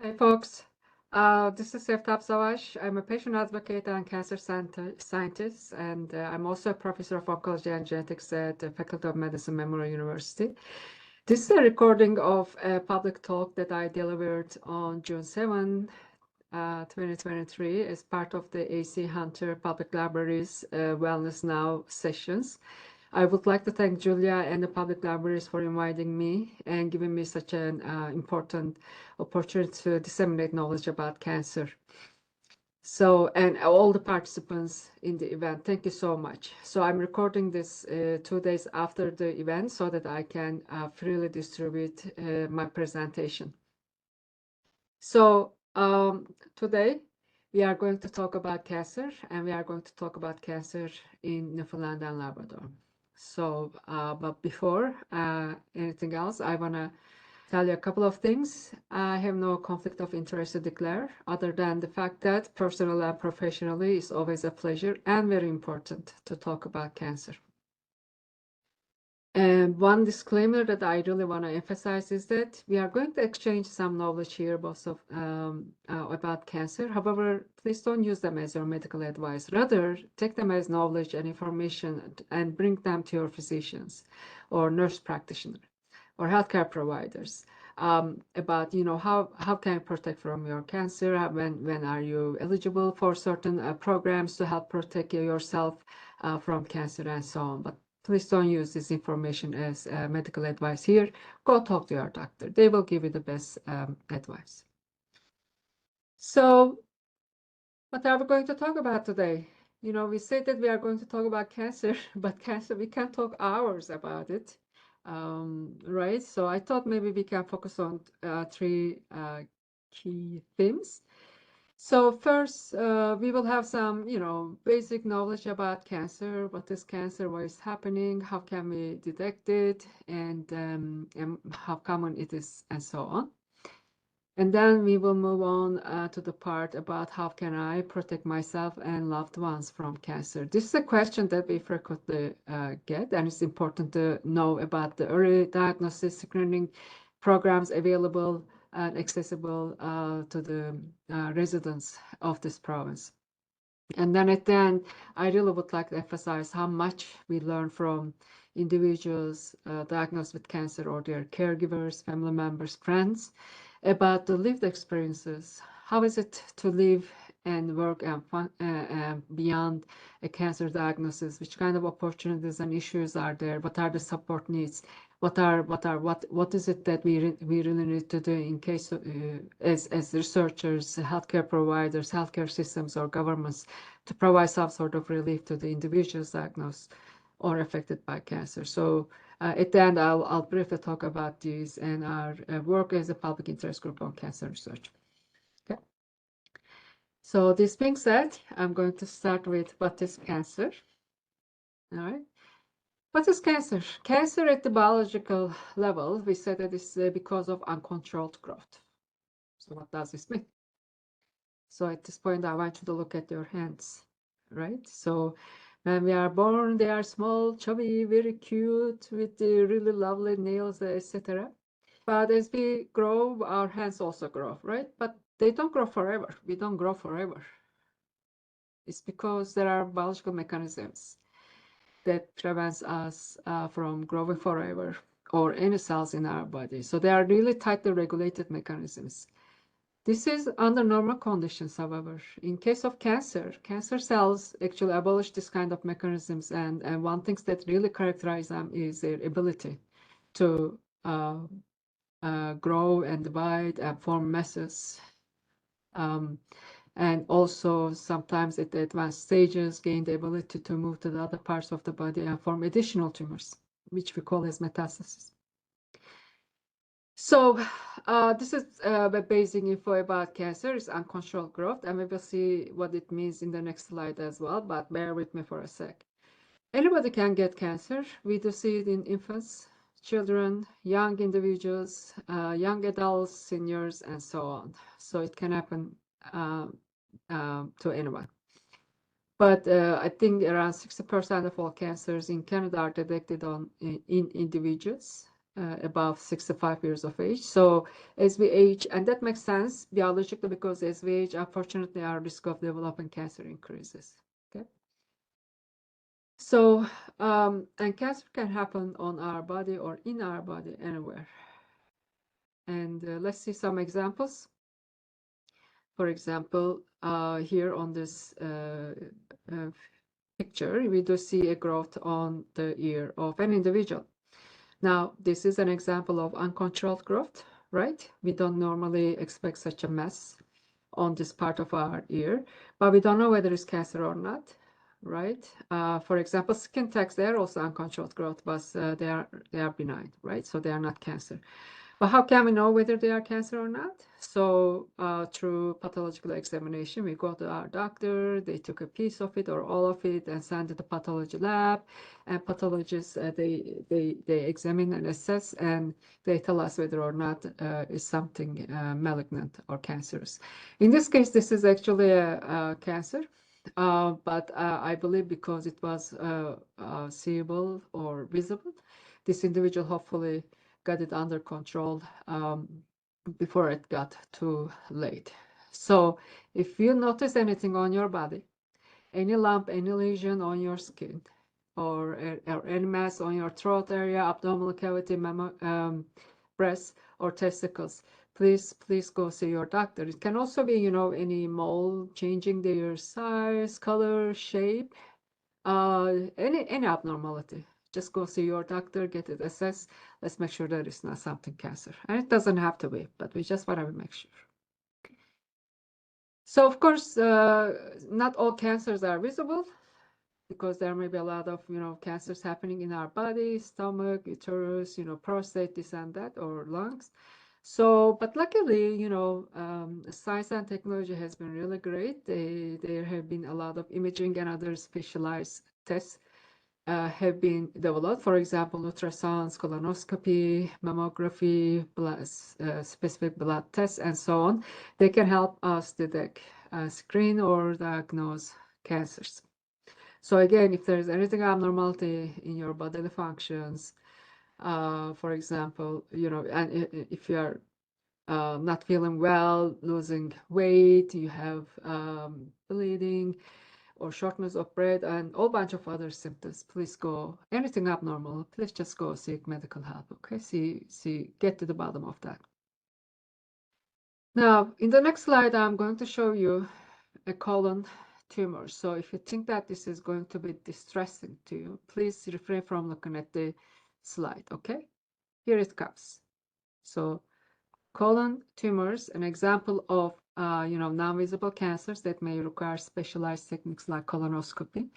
Hey folks, this is Seftap Savaş. I'm a patient advocate and cancer scientist, and I'm also a professor of oncology and genetics at the Faculty of Medicine, Memorial University. This is a recording of a public talk that I delivered on June 7, 2023 as part of the AC Hunter Public Libraries Wellness Now sessions. I would like to thank Julia and the public libraries for inviting me and giving me such an important opportunity to disseminate knowledge about cancer. So, and all the participants in the event, thank you so much. So I'm recording this 2 days after the event so that I can freely distribute my presentation. So today we are going to talk about cancer, and we are going to talk about cancer in Newfoundland and Labrador. So, but before anything else, I want to tell you a couple of things. I have no conflict of interest to declare, other than the fact that personally and professionally it's always a pleasure and very important to talk about cancer. And one disclaimer that I really want to emphasize is that we are going to exchange some knowledge here about cancer. However, please don't use them as your medical advice. Rather, take them as knowledge and information and bring them to your physicians or nurse practitioner or healthcare providers about, how can you protect from your cancer? When are you eligible for certain programs to help protect yourself from cancer and so on. But please don't use this information as medical advice here. Go talk to your doctor. They will give you the best advice. So, what are we going to talk about today? We say that we are going to talk about cancer, but cancer, we can't talk hours about it, right? So I thought maybe we can focus on three key themes. So first, we will have some, basic knowledge about cancer. What is cancer? What is happening? How can we detect it? And how common it is, and so on. And then we will move on to the part about how can I protect myself and loved ones from cancer. This is a question that we frequently get, and it's important to know about the early diagnosis screening programs available and accessible to the residents of this province. And then at the end, I really would like to emphasize how much we learn from individuals diagnosed with cancer or their caregivers, family members, friends, about the lived experiences. How is it to live and work and beyond a cancer diagnosis? Which kind of opportunities and issues are there? What are the support needs? What is it that we really need to do in case of, as researchers, healthcare providers, healthcare systems, or governments to provide some sort of relief to the individuals diagnosed or affected by cancer? So at the end, I'll briefly talk about these and our work as a public interest group on cancer research. Okay. So this being said, I'm going to start with what is cancer. All right. What is cancer? Cancer at the biological level, we said that it's because of uncontrolled growth. So what does this mean? So at this point, I want you to look at your hands, right? So when we are born, they are small, chubby, very cute, with the really lovely nails, etc. But as we grow, our hands also grow, right? But they don't grow forever. We don't grow forever. It's because there are biological mechanisms that prevents us from growing forever, or any cells in our body. So they are really tightly regulated mechanisms. This is under normal conditions, however. In case of cancer, cancer cells actually abolish this kind of mechanisms, and one thing that really characterizes them is their ability to grow and divide and form masses. And also sometimes at the advanced stages gain the ability to move to the other parts of the body and form additional tumors, which we call as metastasis. So this is the basic info about cancer. It's uncontrolled growth, and we will see what it means in the next slide as well, but bear with me for a sec. Anybody can get cancer. We do see it in infants, children, young individuals, young adults, seniors, and so on. So it can happen to anyone. But I think around 60% of all cancers in Canada are detected in individuals. above 65 years of age. So as we age, and that makes sense biologically because as we age, unfortunately, our risk of developing cancer increases. Okay. So, and cancer can happen on our body or in our body anywhere. And let's see some examples. For example, here on this picture, we do see a growth on the ear of an individual. Now, this is an example of uncontrolled growth, right? We don't normally expect such a mess on this part of our ear, but we don't know whether it's cancer or not, right? For example, skin tags, they're also uncontrolled growth, but they are benign, right? So they are not cancer. But how can we know whether they are cancer or not? So through pathological examination, we go to our doctor, they took a piece of it or all of it and send it to the pathology lab. And pathologists, they examine and assess, and they tell us whether or not it's something malignant or cancerous. In this case, this is actually a cancer. But I believe because it was seeable or visible, this individual hopefully got it under control before it got too late. So if you notice anything on your body, any lump, any lesion on your skin, or any mass on your throat area, abdominal cavity, breast, or testicles, please go see your doctor. It can also be, any mole changing their size, color, shape, any abnormality. Just go see your doctor, get it assessed. Let's make sure that it's not something cancer. And it doesn't have to be, but we just want to make sure. So of course, not all cancers are visible because there may be a lot of, cancers happening in our body, stomach, uterus, prostate, this and that, or lungs. So, but luckily, science and technology has been really great. There have been a lot of imaging and other specialized tests have been developed. For example, ultrasounds, colonoscopy, mammography, specific blood tests, and so on. They can help us detect, screen, or diagnose cancers. So again, if there's anything abnormality in your bodily functions, for example, and if you are not feeling well, losing weight, you have bleeding, or shortness of breath, and a whole bunch of other symptoms, please go, anything abnormal, please just go seek medical help, okay? Get to the bottom of that. Now, in the next slide, I'm going to show you a colon tumor. So if you think that this is going to be distressing to you, please refrain from looking at the slide, okay? Here it comes. So colon tumors, an example of non-visible cancers that may require specialized techniques like colonoscopy.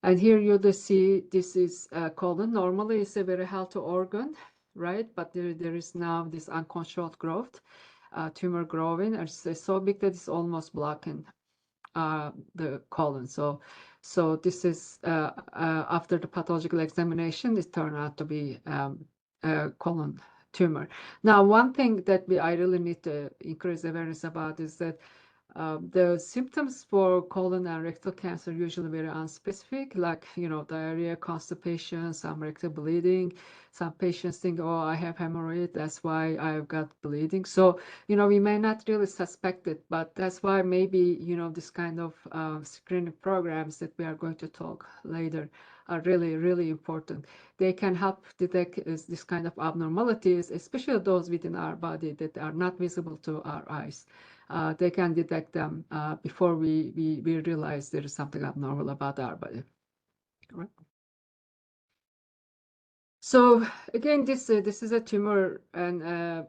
And here you do see this is colon. Normally it's a very healthy organ, right? But there is now this uncontrolled growth, tumor growing. It's so big that it's almost blocking the colon. So this is after the pathological examination, it turned out to be a colon tumor. Now, one thing that I really need to increase awareness about is that the symptoms for colon and rectal cancer are usually very unspecific, like, diarrhea, constipation, some rectal bleeding. Some patients think, oh, I have hemorrhoid, that's why I've got bleeding. So, we may not really suspect it, but that's why maybe, this kind of screening programs that we are going to talk later are really, really important. They can help detect this kind of abnormalities, especially those within our body that are not visible to our eyes. They can detect them before we realize there is something abnormal about our body. Right? So again, this is a tumor and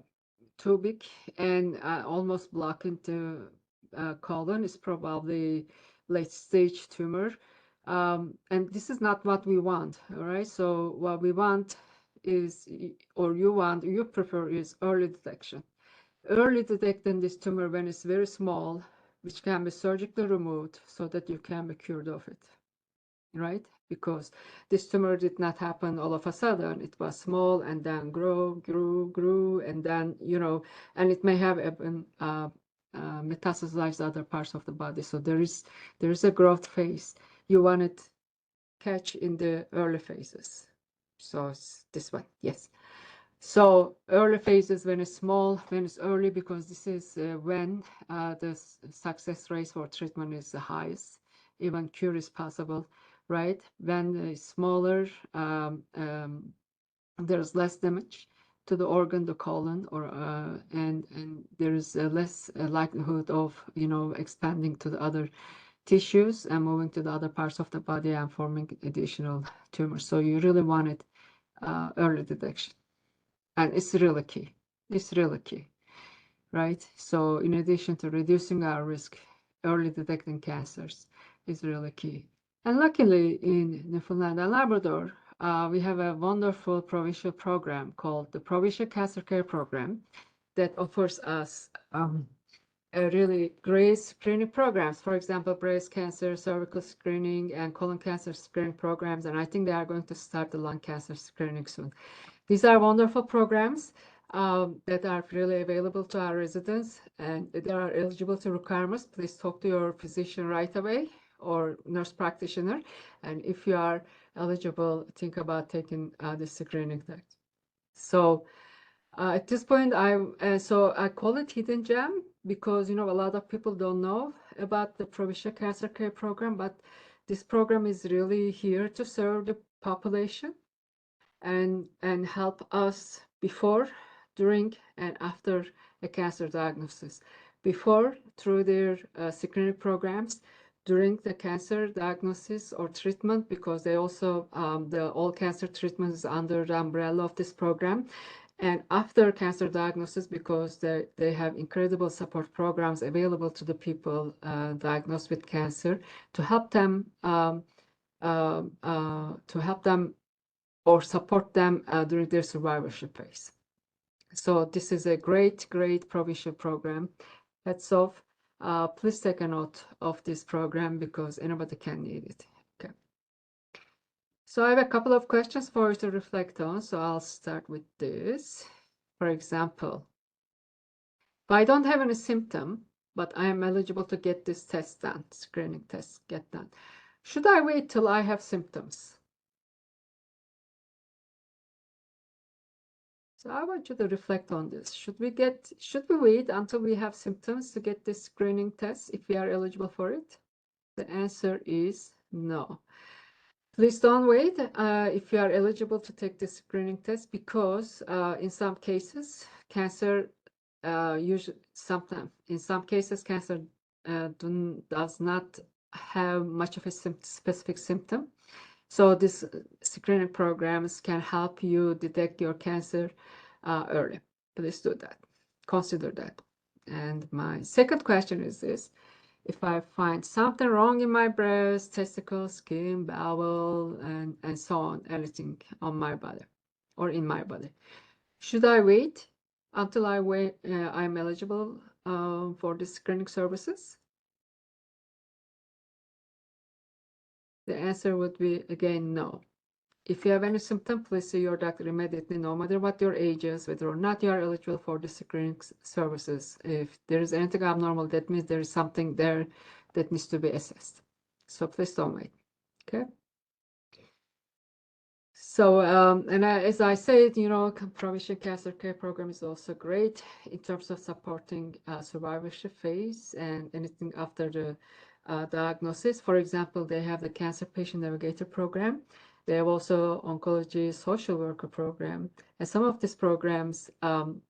too big and almost blocking the colon. Is probably late stage tumor, and this is not what we want. All right. So what we want is, or you prefer, is early detection. Early detecting this tumor when it's very small, which can be surgically removed so that you can be cured of it, right? Because this tumor did not happen all of a sudden. It was small and then grew, and then, and it may have metastasized other parts of the body. So there is a growth phase. You want it catch in the early phases. So it's this one, yes. So early phase is when it's small, when it's early, because this is when the success rate for treatment is the highest. Even cure is possible, right? When it's smaller, there's less damage to the organ, the colon, or and there is less likelihood of expanding to the other tissues and moving to the other parts of the body and forming additional tumors. So you really want it early detection. And it's really key. It's really key, right? So in addition to reducing our risk, early detecting cancers is really key. And luckily in Newfoundland and Labrador, we have a wonderful provincial program called the Provincial Cancer Care Program that offers us a really great screening programs. For example, breast cancer, cervical screening, and colon cancer screening programs. And I think they are going to start the lung cancer screening soon. These are wonderful programs that are freely available to our residents, and they are eligible to requirements. Please talk to your physician right away or nurse practitioner. And if you are eligible, think about taking the screening test. So at this point, I call it hidden gem because a lot of people don't know about the Provincial Cancer Care Program, but this program is really here to serve the population and help us before, during, and after a cancer diagnosis. Before, through their screening programs, during the cancer diagnosis or treatment, because they also, the all cancer treatment is under the umbrella of this program. And after cancer diagnosis, because they have incredible support programs available to the people diagnosed with cancer to help them or support them during their survivorship phase. So this is a great, great provincial program. Hats off. Please take a note of this program because anybody can need it. Okay. So I have a couple of questions for you to reflect on. So I'll start with this. For example, if I don't have any symptom, but I am eligible to get this test done, screening test get done, should I wait till I have symptoms? So I want you to reflect on this. Should we wait until we have symptoms to get this screening test if we are eligible for it? The answer is no. Please don't wait if you are eligible to take the screening test because in some cases, cancer in some cases, cancer does not have much of a specific symptom. So these screening programs can help you detect your cancer early. Please do that. Consider that. And my second question is this. If I find something wrong in my breast, testicles, skin, bowel, and so on, anything on my body or in my body, should I wait until I'm eligible for the screening services? The answer would be, again, no. If you have any symptom, please see your doctor immediately, no matter what your age is, whether or not you are eligible for the screening services. If there is anything abnormal, that means there is something there that needs to be assessed. So please don't wait, okay? So, as I said, Provincial Cancer Care Program is also great in terms of supporting survivorship phase and anything after the diagnosis. For example, they have the Cancer Patient Navigator Program. They have also Oncology Social Worker Program. And some of these programs can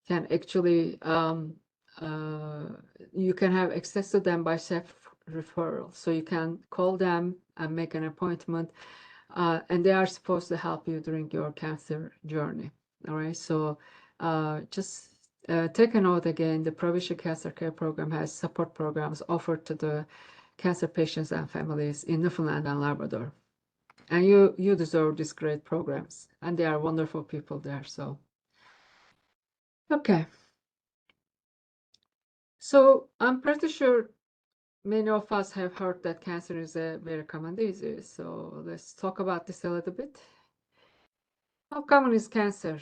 actually, you can have access to them by self-referral. So you can call them and make an appointment. And they are supposed to help you during your cancer journey. All right, so just take a note again, the Provincial Cancer Care Program has support programs offered to the cancer patients and families in Newfoundland and Labrador. And you deserve these great programs, and they are wonderful people there. So, okay. So I'm pretty sure many of us have heard that cancer is a very common disease. So let's talk about this a little bit. How common is cancer?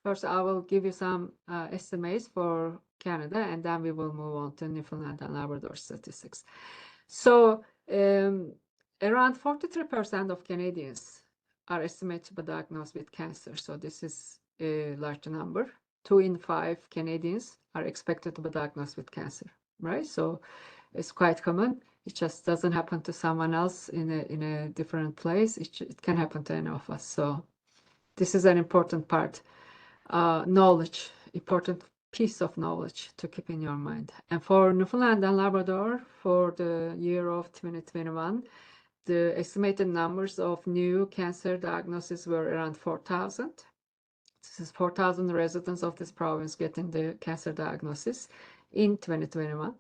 First, I will give you some estimates for Canada, and then we will move on to Newfoundland and Labrador statistics. So around 43% of Canadians are estimated to be diagnosed with cancer. So this is a large number. 2 in 5 Canadians are expected to be diagnosed with cancer, right? So it's quite common. It just doesn't happen to someone else in a different place. It can happen to any of us. So this is an important part. Knowledge, important piece of knowledge to keep in your mind. And for Newfoundland and Labrador, for the year of 2021, the estimated numbers of new cancer diagnoses were around 4,000. This is 4,000 residents of this province getting the cancer diagnosis in 2021.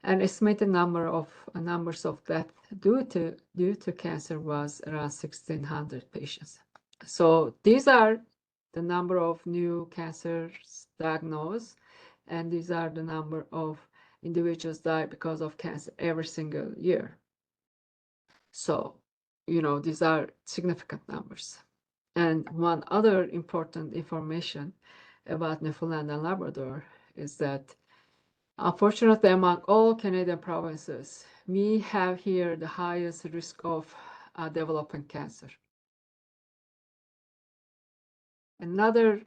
An estimated numbers of death due to cancer was around 1,600 patients. So these are the number of new cancers diagnosed, and these are the number of individuals die because of cancer every single year. So, these are significant numbers. And one other important information about Newfoundland and Labrador is that, unfortunately, among all Canadian provinces, we have here the highest risk of developing cancer. Another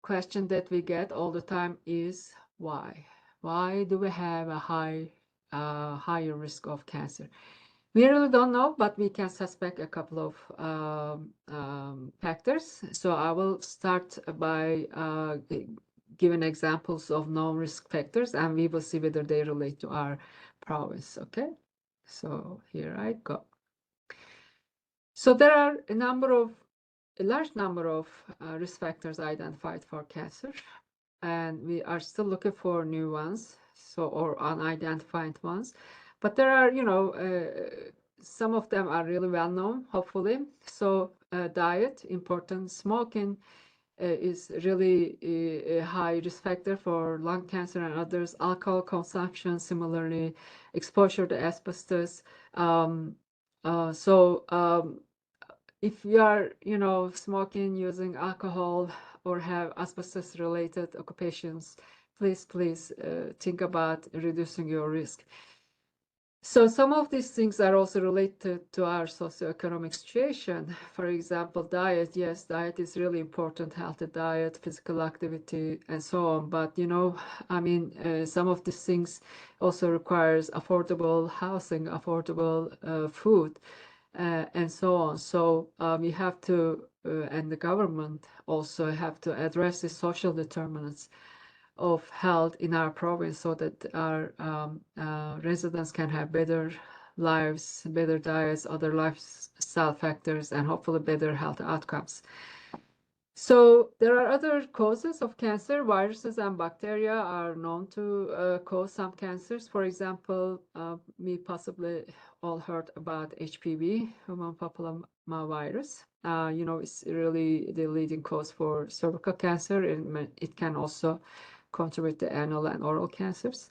question that we get all the time is why? Why do we have a higher risk of cancer? We really don't know, but we can suspect a couple of factors. So I will start by giving examples of known risk factors, and we will see whether they relate to our province. Okay, so here I go. So there are a large number of risk factors identified for cancer, and we are still looking for new ones, or unidentified ones. But there are, some of them are really well known, hopefully. So diet, important. Smoking is really a high risk factor for lung cancer and others. Alcohol consumption, similarly, exposure to asbestos. If you are, smoking, using alcohol, or have asbestos-related occupations, please think about reducing your risk. So some of these things are also related to our socioeconomic situation. For example, diet. Yes, diet is really important, healthy diet, physical activity, and so on. But, some of these things also requires affordable housing, affordable food, and so on. So we have to, and the government also have to address the social determinants of health in our province so that our residents can have better lives, better diets, other lifestyle factors, and hopefully better health outcomes. So there are other causes of cancer. Viruses and bacteria are known to cause some cancers. For example, we possibly all heard about HPV, human papillomavirus. It's really the leading cause for cervical cancer, and it can also contribute to anal and oral cancers.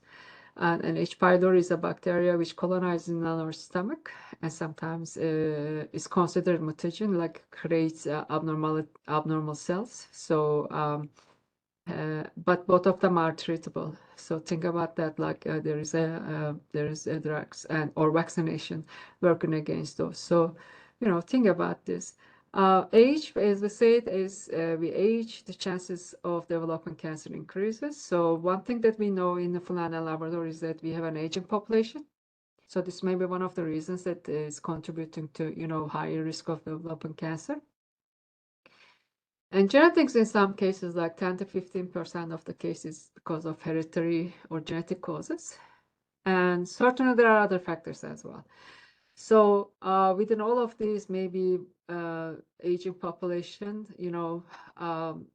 And H. pylori is a bacteria which colonizes in our stomach and sometimes is considered mutagen, like creates abnormal cells. So, but both of them are treatable. So think about that. Like there is a drugs or vaccination working against those. So, think about this. Age, as we said, as we age, the chances of developing cancer increases. So one thing that we know in Newfoundland and Labrador is that we have an aging population. So this may be one of the reasons that is contributing to, higher risk of developing cancer. And genetics in some cases, like 10 to 15% of the cases because of hereditary or genetic causes. And certainly there are other factors as well. So within all of these, maybe aging population,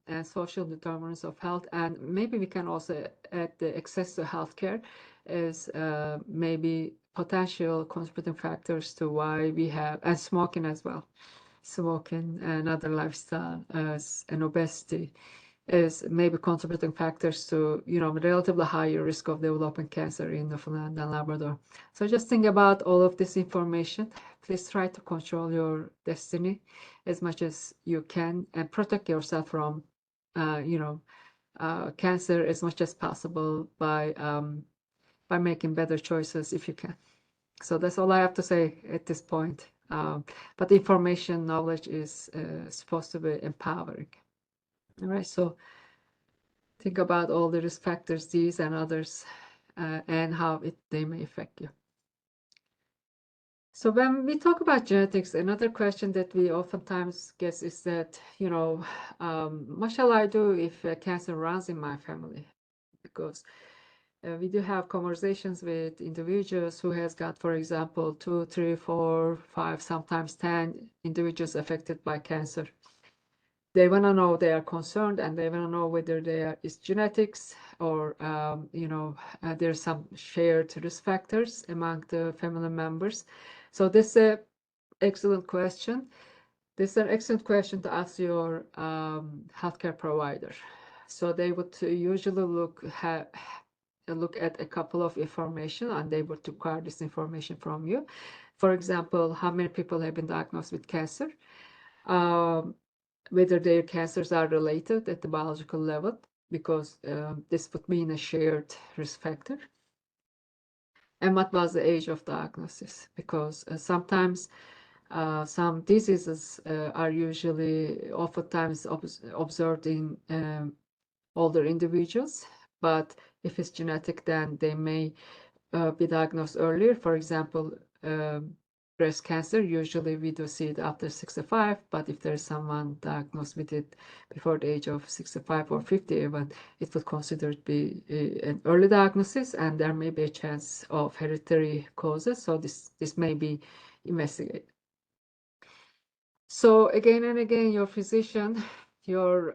and social determinants of health, and maybe we can also add the access to healthcare as maybe potential contributing factors to why we have, and smoking as well, smoking and other lifestyle and obesity is maybe contributing factors to, relatively higher risk of developing cancer in Newfoundland and Labrador. So just think about all of this information. Please try to control your destiny as much as you can and protect yourself from, cancer as much as possible by making better choices if you can. So that's all I have to say at this point. But information knowledge is supposed to be empowering. All right, so think about all the risk factors, these and others, and how they may affect you. So when we talk about genetics, another question that we oftentimes get is that, what shall I do if cancer runs in my family? Because we do have conversations with individuals who has got, for example, 2, 3, 4, 5, sometimes 10 individuals affected by cancer. They want to know, they are concerned, and they want to know whether it's genetics or, there's some shared risk factors among the family members. So this is an excellent question. This is an excellent question to ask your healthcare provider. So they would usually look at a couple of information, and they would require this information from you. For example, how many people have been diagnosed with cancer, whether their cancers are related at the biological level, because this would mean a shared risk factor. And what was the age of diagnosis? Because sometimes some diseases are usually oftentimes observed in older individuals, but if it's genetic, then they may be diagnosed earlier. For example, breast cancer, usually we do see it after 65, but if there's someone diagnosed with it before the age of 65 or 50 even, it would consider to be an early diagnosis, and there may be a chance of hereditary causes, so this may be investigated. So again and again, your physician, your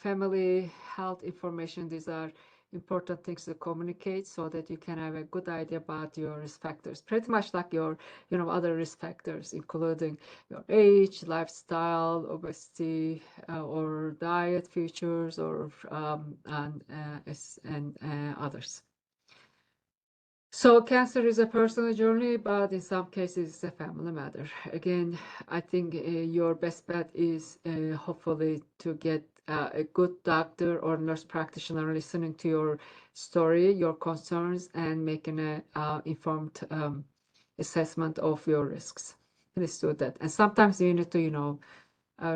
family health information, these are important things to communicate so that you can have a good idea about your risk factors, pretty much like your other risk factors, including your age, lifestyle, obesity, or diet features, or and others. So cancer is a personal journey, but in some cases it's a family matter. Again, I think your best bet is hopefully to get a good doctor or nurse practitioner listening to your story, your concerns, and making an informed assessment of your risks. Please do that. And sometimes we need to,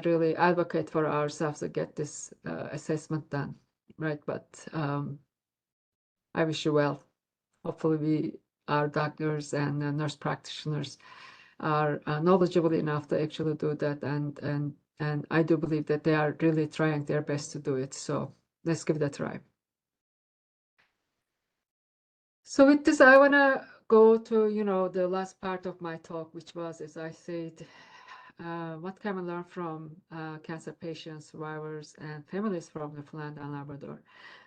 really advocate for ourselves to get this assessment done, right? But I wish you well. Hopefully, our doctors and nurse practitioners are knowledgeable enough to actually do that, and I do believe that they are really trying their best to do it. So let's give it a try. So with this, I want to go to the last part of my talk, which was, as I said, what can we learn from cancer patients, survivors, and families from Newfoundland and Labrador?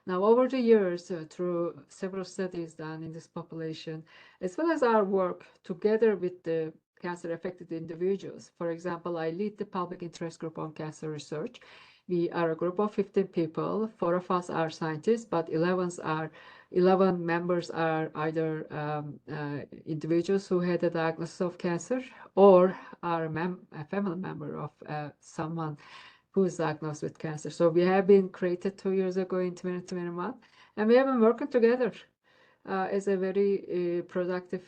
Now, over the years, through several studies done in this population, as well as our work together with the cancer-affected individuals. For example, I lead the public interest group on cancer research. We are a group of 15 people. 4 of us are scientists, but 11 members are either individuals who had a diagnosis of cancer or are a family member of someone who is diagnosed with cancer. So we have been created 2 years ago in 2021, and we have been working together as a very productive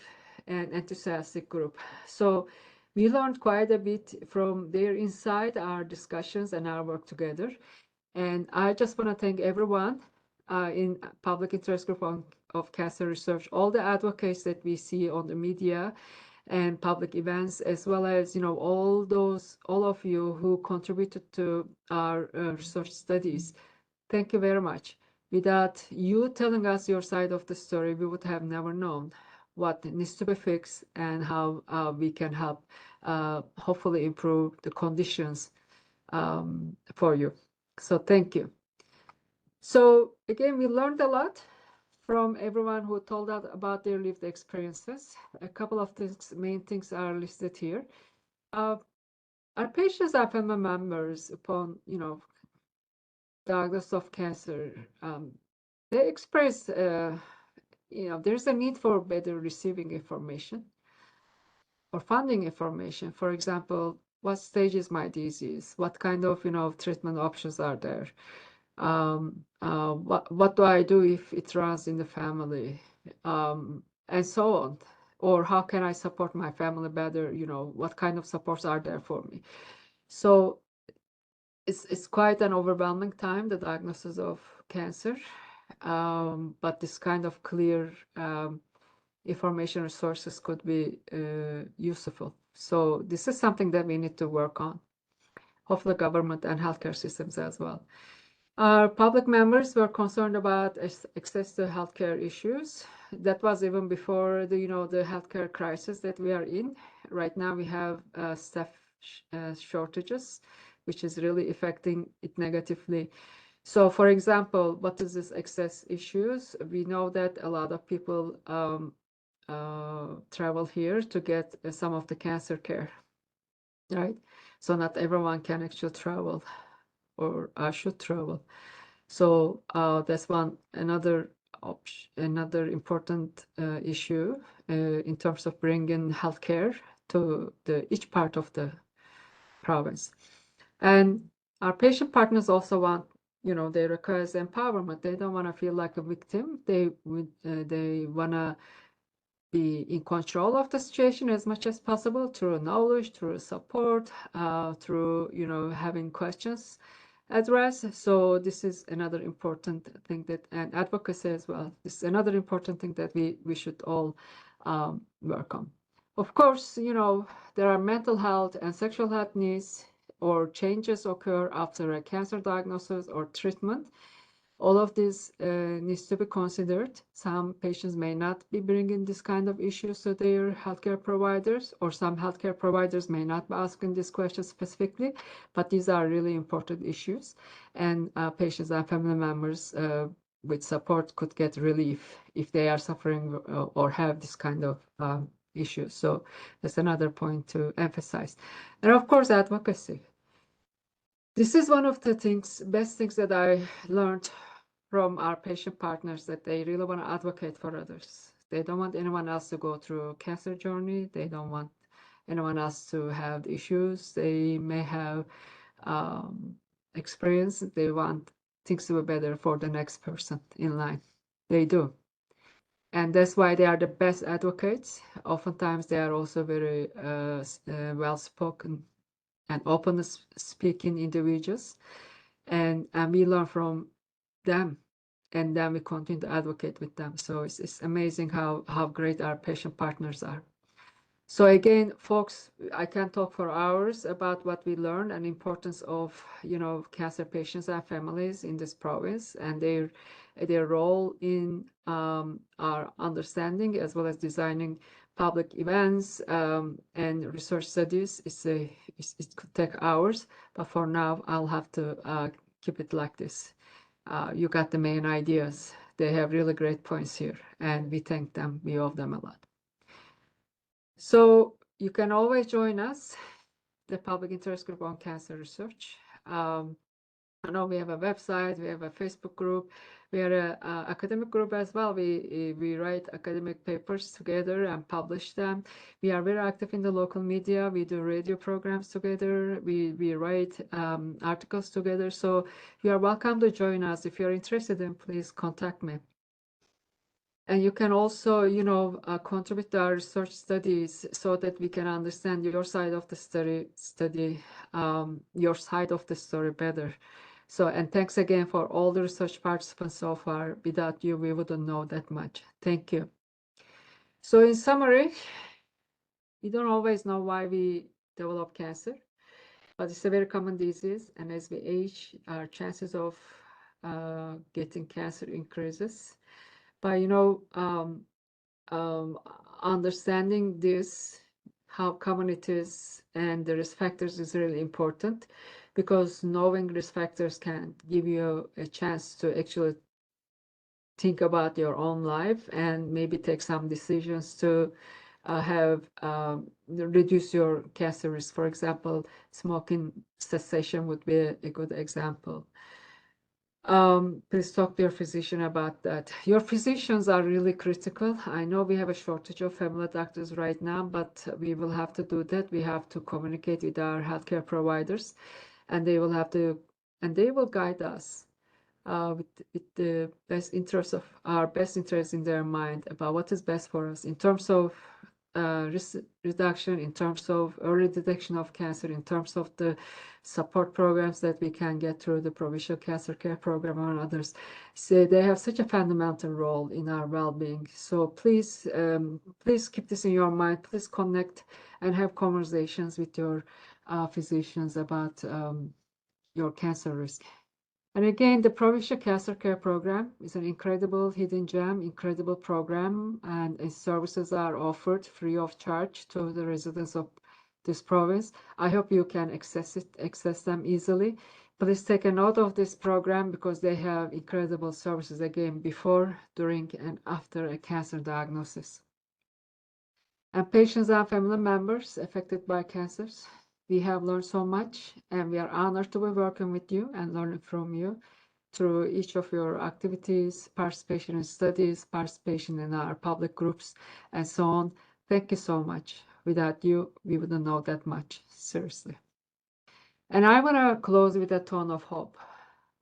and enthusiastic group. So we learned quite a bit from their insight, our discussions, and our work together. And I just want to thank everyone in public interest group of cancer research, all the advocates that we see on the media and public events, as well as all of you who contributed to our research studies. Thank you very much. Without you telling us your side of the story, we would have never known what needs to be fixed and how we can help hopefully improve the conditions for you. So thank you. So again, we learned a lot from everyone who told us about their lived experiences. A couple of things, main things are listed here. Our patients are family members upon, diagnosis of cancer. They express, there's a need for better receiving information or funding information. For example, what stage is my disease? What kind of, treatment options are there? What do I do if it runs in the family? And so on. or how can I support my family better? What kind of supports are there for me? So it's quite an overwhelming time, the diagnosis of cancer, but this kind of clear information resources could be useful. So this is something that we need to work on, hopefully government and healthcare systems as well. Our public members were concerned about access to healthcare issues. That was even before the healthcare crisis that we are in. Right now we have staff shortages, which is really affecting it negatively. So, for example, what is this access issues? We know that a lot of people travel here to get some of the cancer care, right? So not everyone can actually travel or should travel. So that's another important issue in terms of bringing healthcare to each part of the province. And our patient partners also want, they require empowerment. They don't want to feel like a victim. They want to be in control of the situation as much as possible through knowledge, through support, through having questions addressed. So this is another important thing and advocacy as well. This is another important thing that we should all work on. Of course, there are mental health and sexual health needs or changes occur after a cancer diagnosis or treatment. All of this needs to be considered. Some patients may not be bringing this kind of issues to their healthcare providers, or some healthcare providers may not be asking this question specifically, but these are really important issues. And patients and family members with support could get relief if they are suffering or have this kind of issues. So that's another point to emphasize. And of course, advocacy. This is one of the best things that I learned from our patient partners, that they really want to advocate for others. They don't want anyone else to go through a cancer journey. They don't want anyone else to have issues they may have experienced. They want things to be better for the next person in line. They do. And that's why they are the best advocates. Oftentimes, they are also very well-spoken and open speaking individuals. And we learn from them, and then we continue to advocate with them. So it's amazing how great our patient partners are. So again, folks, I can talk for hours about what we learned and importance of cancer patients and families in this province and their role in our understanding as well as designing public events and research studies. It could take hours, but for now I'll have to keep it like this. You got the main ideas. They have really great points here, and we thank them. We owe them a lot. So you can always join us, the Public Interest Group on Cancer Research. I know we have a website, we have a Facebook group, we are an academic group as well. We write academic papers together and publish them. We are very active in the local media. We do radio programs together. We write articles together. So you are welcome to join us. If you're interested, then please contact me. And you can also, contribute to our research studies so that we can understand your side of the study your side of the story better. So, and thanks again for all the research participants so far. Without you, we wouldn't know that much. Thank you. So in summary, we don't always know why we develop cancer, but it's a very common disease. And as we age, our chances of getting cancer increases. But, understanding this, how common it is, and the risk factors is really important, because knowing risk factors can give you a chance to actually think about your own life and maybe take some decisions to reduce your cancer risk. For example, smoking cessation would be a good example. Please talk to your physician about that. Your physicians are really critical. I know we have a shortage of family doctors right now, but we will have to do that. We have to communicate with our healthcare providers, and they will guide us with the best interest in their mind about what is best for us in terms of risk reduction, in terms of early detection of cancer, in terms of the support programs that we can get through the provincial cancer care program and others. So they have such a fundamental role in our well-being. So please, please keep this in your mind. Please connect and have conversations with your physicians about your cancer risk. And again, the Provincial Cancer Care Program is an incredible hidden gem, incredible program, and its services are offered free of charge to the residents of this province. I hope you can access them easily. Please take a note of this program because they have incredible services again before, during, and after a cancer diagnosis. And patients and family members affected by cancers, we have learned so much, and we are honored to be working with you and learning from you through each of your activities, participation in studies, participation in our public groups, and so on. Thank you so much. Without you, we wouldn't know that much, seriously. And I want to close with a tone of hope.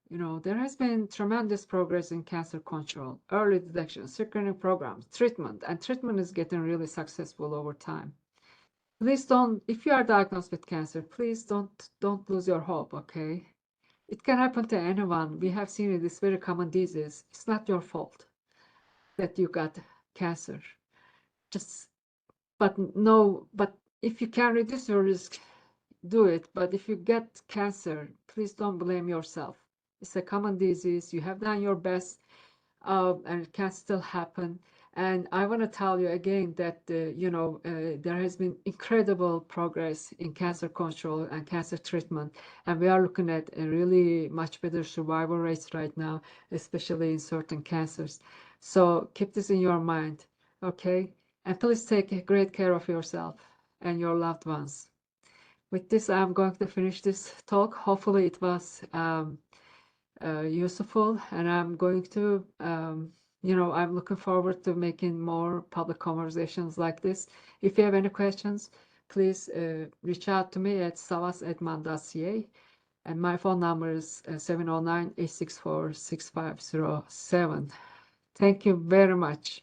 You know, there has been tremendous progress in cancer control, early detection, screening programs, treatment, and treatment is getting really successful over time. Please don't, if you are diagnosed with cancer, please don't lose your hope, okay? It can happen to anyone. We have seen it, it's very common disease. It's not your fault that you got cancer. But if you can reduce your risk, do it. But if you get cancer, please don't blame yourself. It's a common disease. You have done your best, and it can still happen. And I want to tell you again that, there has been incredible progress in cancer control and cancer treatment. And we are looking at a really much better survival rates right now, especially in certain cancers. So keep this in your mind, okay? And please take great care of yourself and your loved ones. With this, I'm going to finish this talk. Hopefully it was useful, and I'm going to, I'm looking forward to making more public conversations like this. If you have any questions, please reach out to me at savas@man.ca, and my phone number is 709-864-6507. Thank you very much.